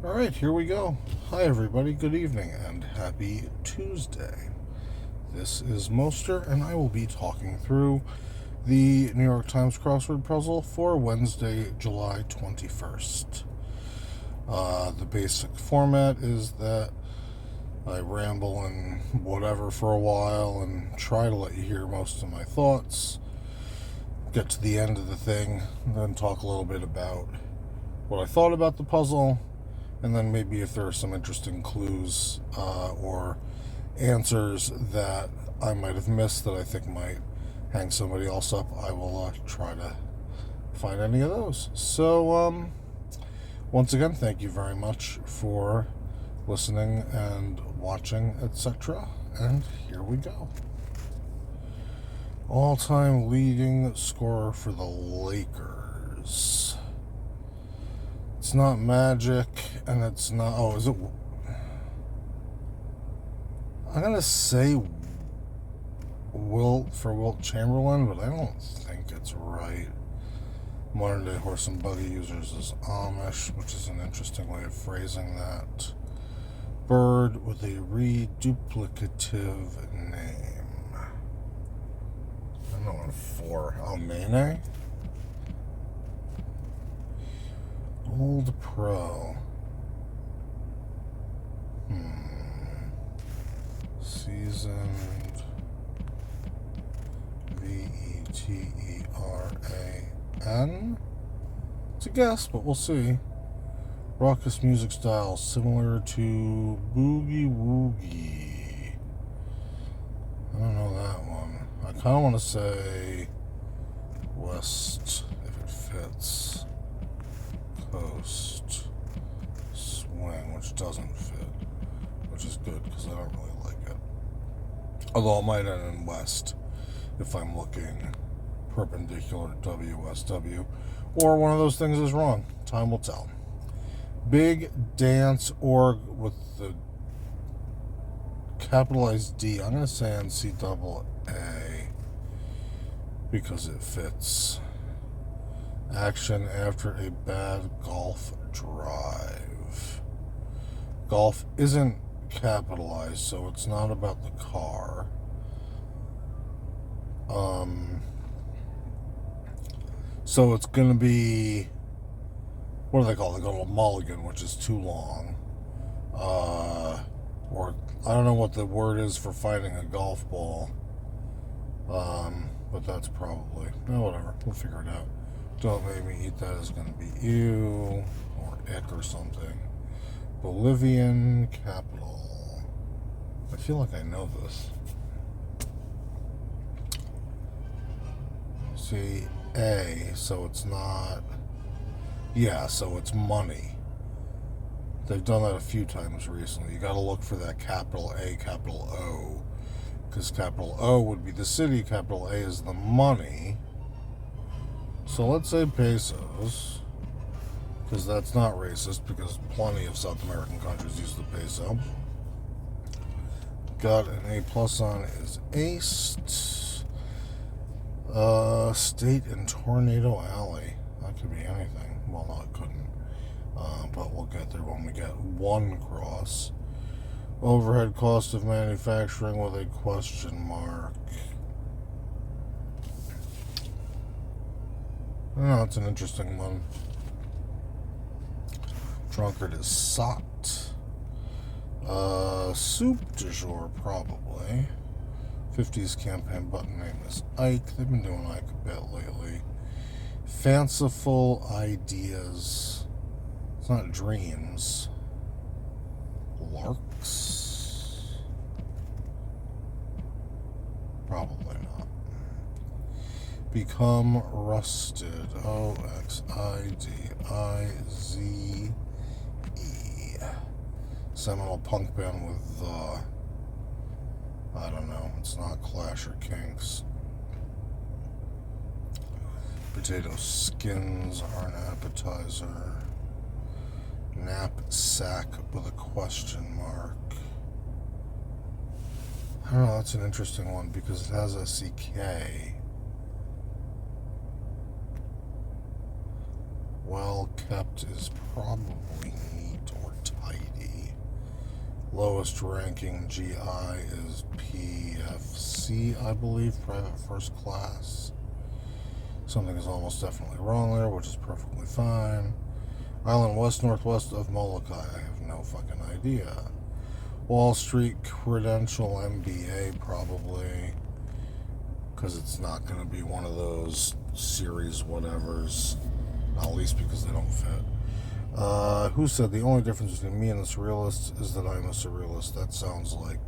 Alright, here we go. Hi everybody, good evening, and happy Tuesday. This is Moster, and I will be talking through the New York Times crossword puzzle for Wednesday, July 21st. The basic format is that I ramble and whatever for a while and try to let you hear most of my thoughts, get to the end of the thing, and then talk a little bit about what I thought about the puzzle, and then maybe if there are some interesting clues or answers that I might have missed that I think might hang somebody else up, I will try to find any of those. So, once again, thank you very much for listening and watching, etc. And here we go. All-time leading scorer for the Lakers. It's not Magic, and it's not... Oh, is it... I'm going to say Wilt Chamberlain, but I don't think it's right. Modern day horse and buggy users is Amish, which is an interesting way of phrasing that. Bird with a reduplicative name. I'm going for Almene. Old Pro. Seasoned. Veteran. It's a guess, but we'll see. Raucous music style similar to Boogie Woogie. I don't know that one. I kind of want to say West, if it fits. Coast. Swing, which doesn't fit. Which is good, because I don't really like it. Although it might end in West, if I'm looking perpendicular to WSW. Or one of those things is wrong. Time will tell. Big Dance Org with the capitalized D. I'm going to say NCAA because it fits. Action after a bad golf drive. Golf isn't capitalized, so it's not about the car. So it's going to be, what do they call it? They call it a mulligan, which is too long. Or I don't know what the word is for finding a golf ball. But that's probably, whatever. We'll figure it out. Don't make me eat that is going to be ew or ick or something. Bolivian capital. I feel like I know this. See, A, so it's not... Yeah, so it's money. They've done that a few times recently. You got to look for that capital A, capital O. Because capital O would be the city, capital A is the money. So let's say pesos. Because that's not racist, because plenty of South American countries use the peso. Got an A plus on is aced. State in Tornado Alley. That could be anything. Well, no, it couldn't. But we'll get there when we get one cross. Overhead cost of manufacturing with a question mark. Oh, it's an interesting one. Drunkard is Sot. Soup du jour, probably. 50s campaign button name is Ike. They've been doing Ike a bit lately. Fanciful ideas. It's not dreams. Larks? Probably not. Become rusted. Oxidize. Seminal punk band with I don't know. It's not Clash or Kinks. Potato skins are an appetizer. Knapsack with a question mark. I don't know, that's an interesting one because it has a CK. Well kept is probably neat or Lowest ranking GI is PFC, I believe, private first class. Something is almost definitely wrong there, which is perfectly fine. Island west northwest of Molokai. I have no fucking idea. Wall Street Credential MBA, probably, because it's not going to be one of those series whatevers, not least because they don't fit. Who said the only difference between me and the surrealist is that I'm a surrealist? That sounds like,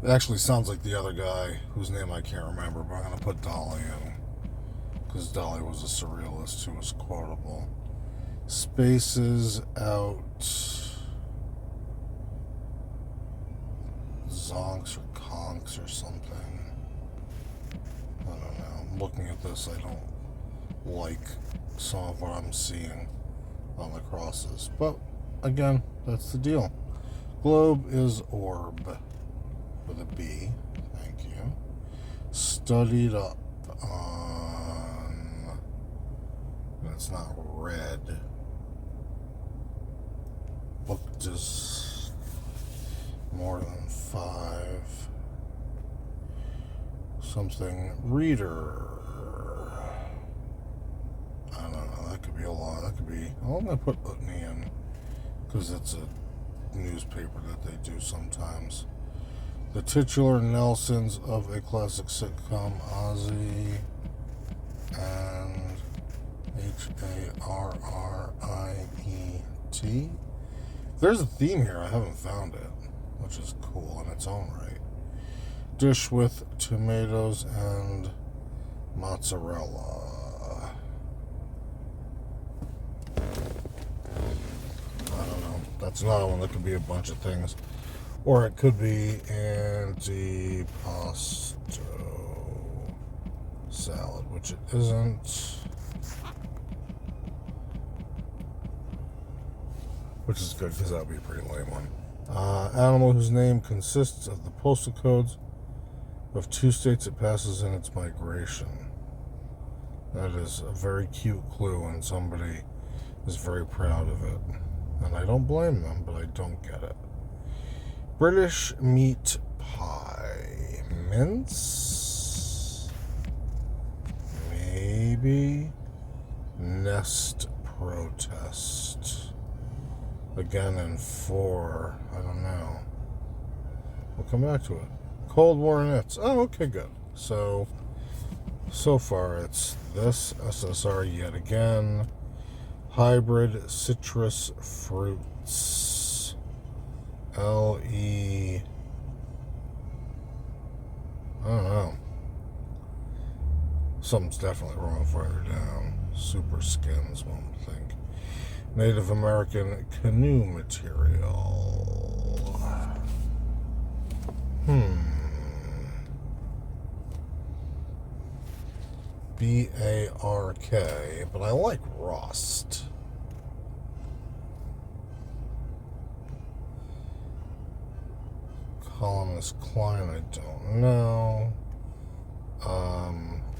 it actually sounds like the other guy whose name I can't remember, but I'm going to put Dolly in, because Dolly was a surrealist who was quotable. Spaces out zonks or conks or something. I don't know. I'm looking at this, I don't like some of what I'm seeing on the crosses. But, again, that's the deal. Globe is orb with a B. Thank you. Studied up on... It's not red. Booked is more than 5. Something reader. I don't know. That could be a lot. That could be... I'm going to put Utney in because it's a newspaper that they do sometimes. The titular Nelsons of a classic sitcom, Ozzy and Harriet. There's a theme here. I haven't found it, which is cool in its own right. Dish with tomatoes and mozzarella. I don't know. That's another one that could be a bunch of things. Or it could be antipasto salad, which it isn't. Which is good because that would be a pretty lame one. Animal whose name consists of the postal codes of 2 states it passes in its migration. That is a very cute clue, and somebody is very proud of it. And I don't blame them, but I don't get it. British meat pie. Mince? Maybe. Nest protest. Again in 4. I don't know. We'll come back to it. Cold War nets. Oh, okay, good. So far it's this. SSR yet again. Hybrid citrus fruits. LE. I don't know. Something's definitely wrong further down. Super skins, one would think. Native American canoe material. BARK, but I like rust. Columnist Klein, I don't know.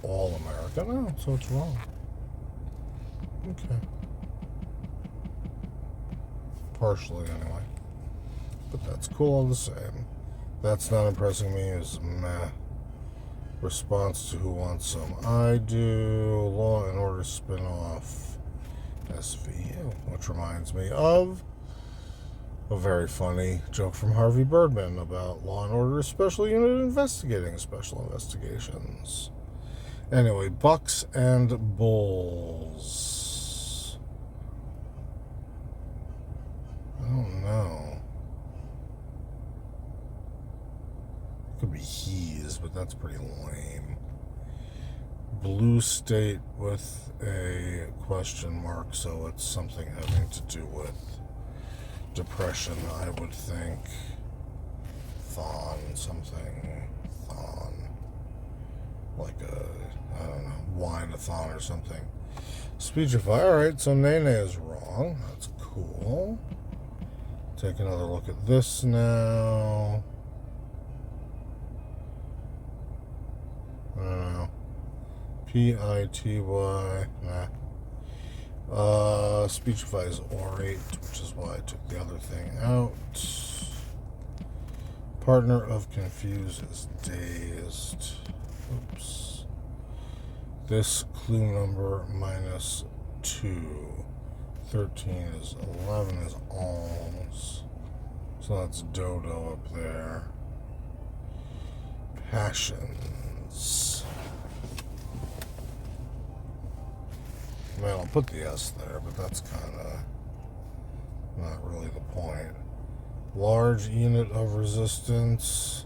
All America, no, so it's wrong. Okay. Partially, anyway. But that's cool all the same. That's not impressing me as meh. Response to Who Wants Some? I do. Law and Order spin-off. SVU. Which reminds me of a very funny joke from Harvey Birdman about Law and Order Special Unit investigating special investigations. Anyway, Bucks and Bulls. I don't know. Could be He's, but that's pretty lame. Blue State with a question mark, so it's something having to do with depression, I would think. Thon, something. Thon. Like a, I don't know, wine-a-thon or something. Speechify. Alright, so Nene is wrong. That's cool. Take another look at this now. I don't know. PITY. Nah. Speechifies orate, which is why I took the other thing out. Partner of confused is dazed. Oops. This clue number -2. 13 is 11 is alms. So that's Dodo up there. Passions. Man, I'll put the S there, but that's kind of not really the point. Large unit of resistance,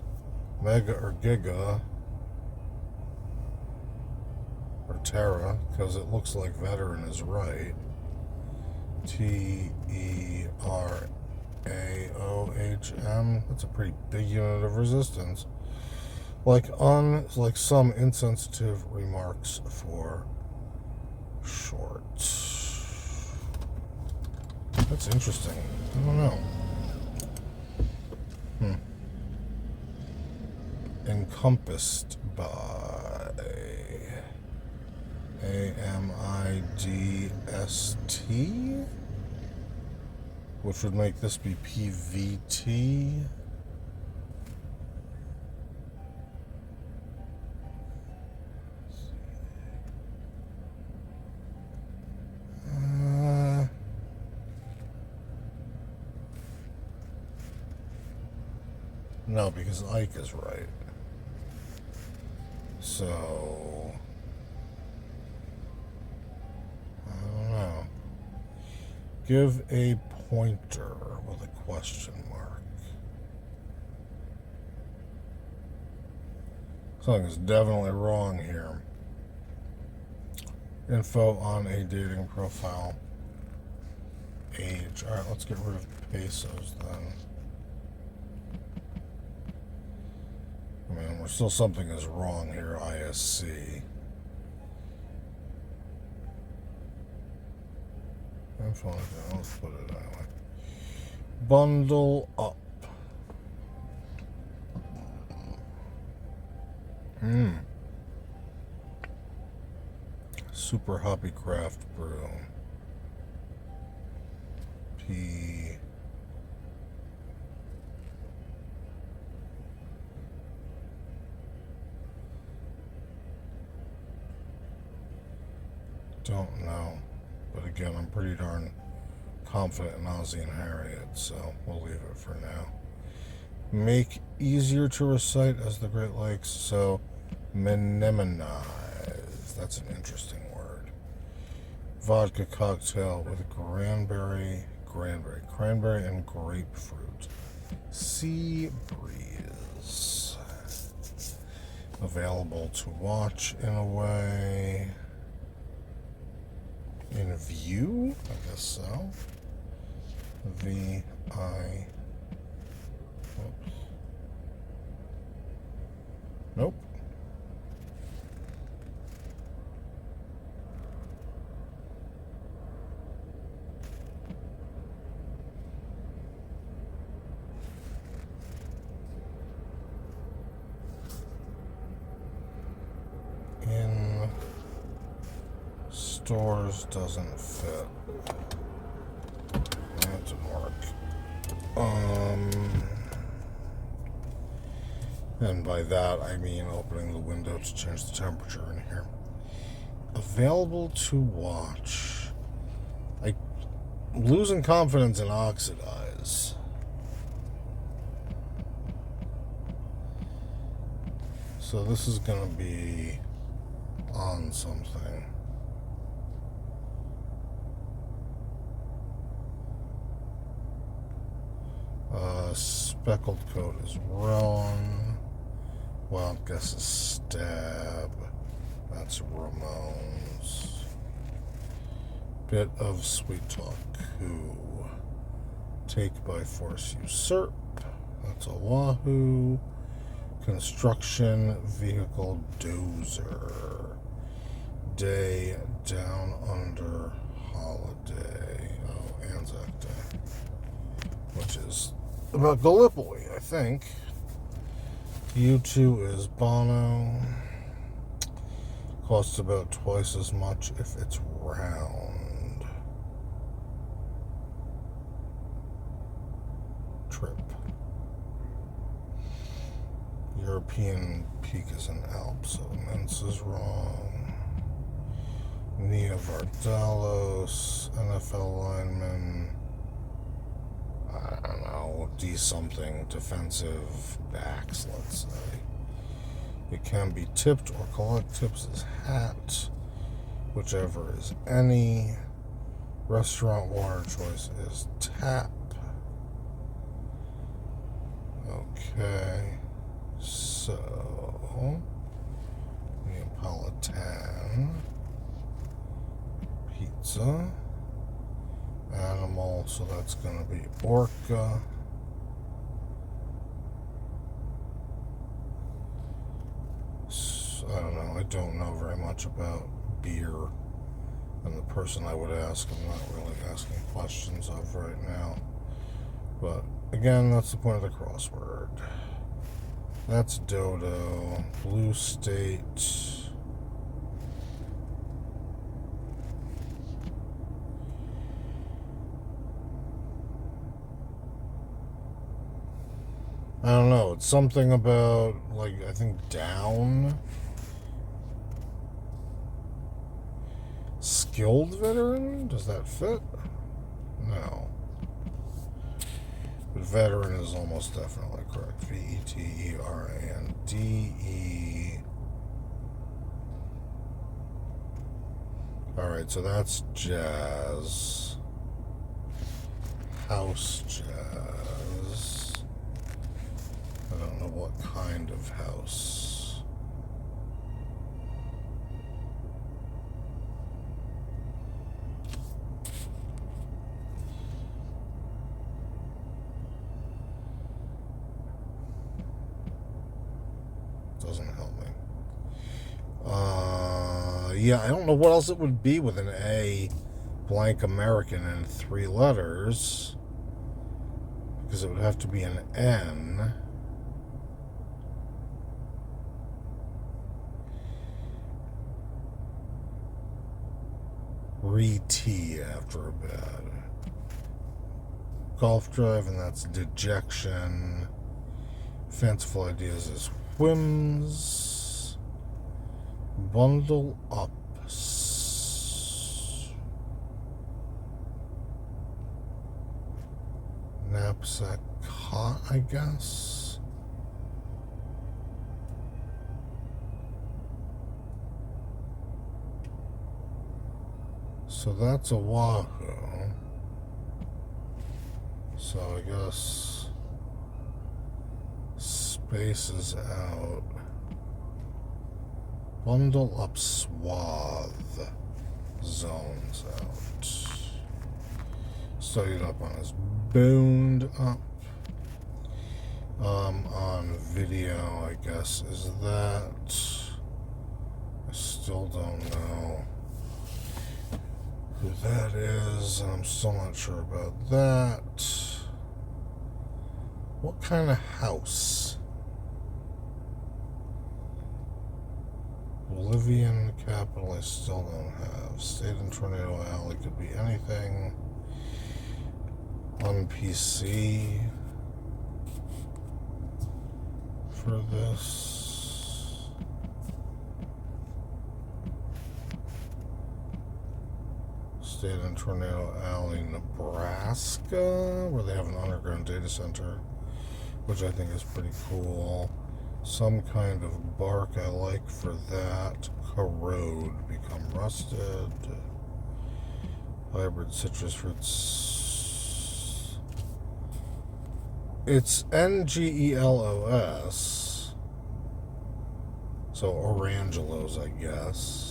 mega or giga, or Terra, because it looks like veteran is right. TERAOHM. That's a pretty big unit of resistance. Like some insensitive remarks for short. That's interesting. I don't know. Encompassed by AMIDST, which would make this be PVT. No, because Ike is right. So, I don't know. Give a pointer with a question mark. Something is definitely wrong here. Info on a dating profile. Age. Alright, let's get rid of pesos then. I mean, we're still something is wrong here, ISC. Let's put it that way. Bundle up. Super Hoppy Craft Brew. P. Don't know. But again, I'm pretty darn confident in Ozzy and Harriet, so we'll leave it for now. Make easier to recite as the Great Lakes, so menemonize. That's an interesting word. Vodka cocktail with cranberry, and grapefruit. Sea breeze. Available to watch in a way. In view? I guess so. VI. Oops. Nope. In stores doesn't fit. That didn't work. And by that I mean opening the window to change the temperature in here. Available to watch. I'm losing confidence in oxidize. So this is going to be on something. Speckled coat is wrong. Wild guess is stab. That's Ramones. Bit of sweet talk. Who? Take by force usurp. That's Oahu. Construction vehicle dozer. Day down under holiday. Oh, Anzac Day. Which is about Gallipoli, I think. U2 is Bono. Costs about twice as much if it's round. trip. European peak is an Alp, so Mince is wrong. Nia Vardalos, NFL lineman. I don't know, D something, defensive backs, let's say. It can be tipped or collect tips as hat, whichever is any. Restaurant water choice is tap. Okay, so Neapolitan, pizza, animal, so that's going to be orca. I don't know, I don't know very much about beer, and the person I would ask, I'm not really asking questions of right now. But again, that's the point of the crossword. That's Dodo, Blue State. I don't know, it's something about, like, I think down. Skilled veteran? Does that fit? No. But veteran is almost definitely correct. VETERANDE. Alright, so that's jazz. House jazz. I don't know what kind of house. Doesn't help me. Yeah, I don't know what else it would be with an A, blank American, and 3 letters. Because it would have to be an N. Re-T after a bad. Golf drive, and that's dejection. Fanciful ideas is whims. Bundle up. Knapsack cot, I guess. So that's Oahu. So I guess spaces out. Bundle up swath. Zones out. Studied up on his boned up. On video, I guess, is that. I still don't know who that is, and I'm still not sure about that. What kind of house? Bolivian capital, I still don't have. State in Tornado Alley, could be anything. On PC for this. State in Tornado Alley, Nebraska, where they have an underground data center, which I think is pretty cool. Some kind of bark I like for that. Corrode, become rusted. Hybrid citrus fruits. It's NGELOS. So Orangelos, I guess.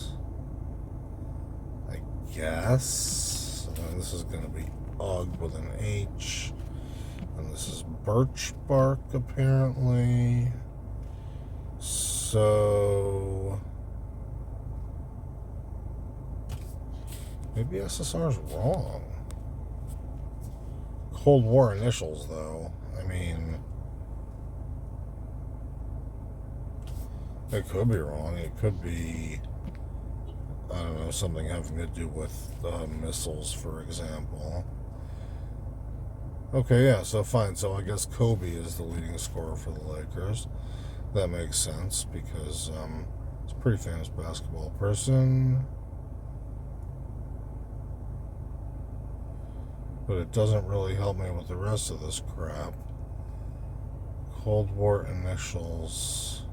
So then this is going to be UG with an H. And this is birch bark, apparently. So maybe SSR's wrong. Cold War initials, though. I mean, it could be wrong. It could be, I don't know, something having to do with missiles, for example. Okay, yeah, so fine. So I guess Kobe is the leading scorer for the Lakers. That makes sense because he's a pretty famous basketball person. But it doesn't really help me with the rest of this crap. Cold War initials.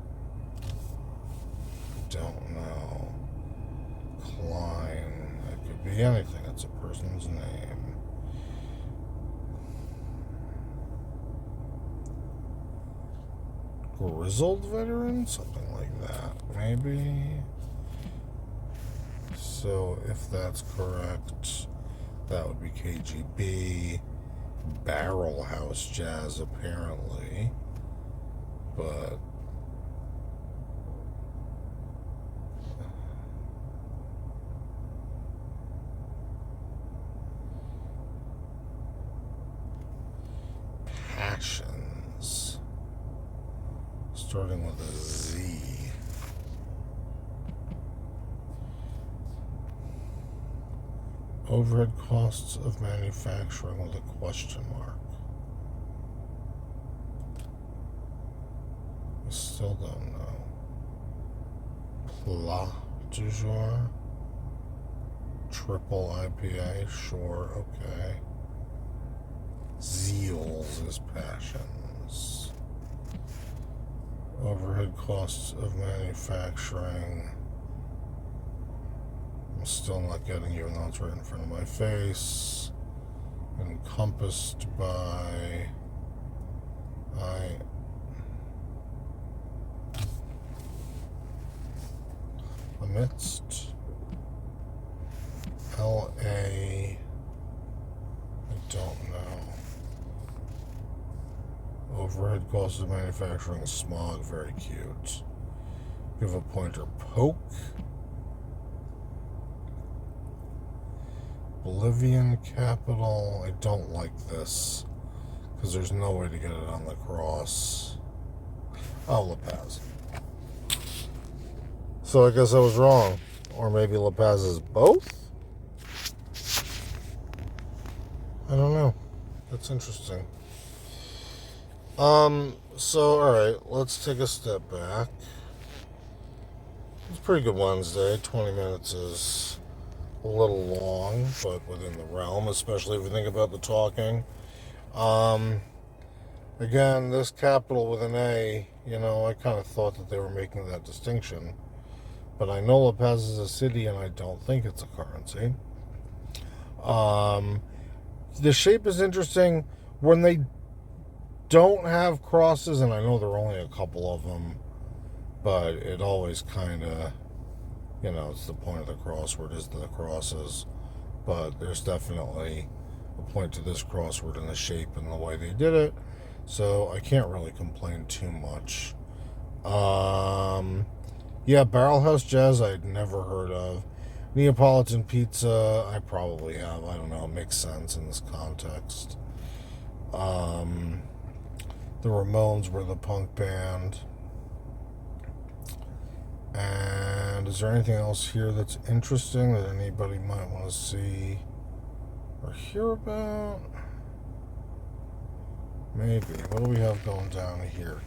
Don't know. Klein. It could be anything. It's a person's name. Grizzled veteran? Something like that, maybe. So if that's correct, that would be KGB. Barrel House Jazz, apparently. But Passions, starting with a Z. Overhead costs of manufacturing with a question mark. I still don't know. Plat du jour. Triple IPA, sure, okay. Zeals is passions. Overhead costs of manufacturing. I'm still not getting, even though it's right in front of my face. Encompassed by amidst LA. I don't know. Overhead costs of manufacturing, smog, very cute. Give a pointer, poke. Bolivian capital. I don't like this because there's no way to get it on the cross. Oh, La Paz. So I guess I was wrong. Or maybe La Paz is both? I don't know. That's interesting. So, alright, let's take a step back. It's a pretty good Wednesday. 20 minutes is a little long, but within the realm, especially if you think about the talking. Again, this capital with an A, I kind of thought that they were making that distinction. But I know La Paz is a city, and I don't think it's a currency. The shape is interesting. When they don't have crosses, and I know there are only a couple of them, but it always kind of, it's the point of the crossword is the crosses. But there's definitely a point to this crossword in the shape and the way they did it. So I can't really complain too much. Yeah, Barrel House Jazz I'd never heard of. Neapolitan Pizza, I probably have. I don't know. It makes sense in this context. The Ramones were the punk band. And is there anything else here that's interesting that anybody might want to see or hear about? Maybe. What do we have going down here?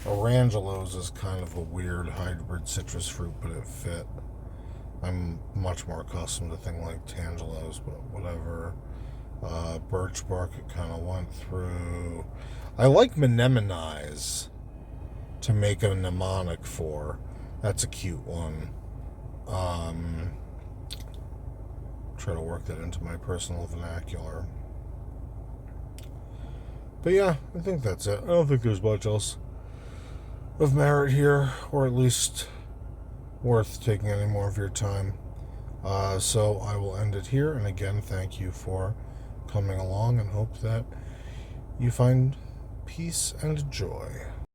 Orangelos is kind of a weird hybrid citrus fruit, but it fit. I'm much more accustomed to things like Tangelos, but whatever. Birch bark, it kind of went through. I like Mnemonize to make a mnemonic for. That's a cute one. Try to work that into my personal vernacular. But yeah, I think that's it. I don't think there's much else of merit here, or at least worth taking any more of your time. So I will end it here, and again, thank you for coming along, and hope that you find peace and joy.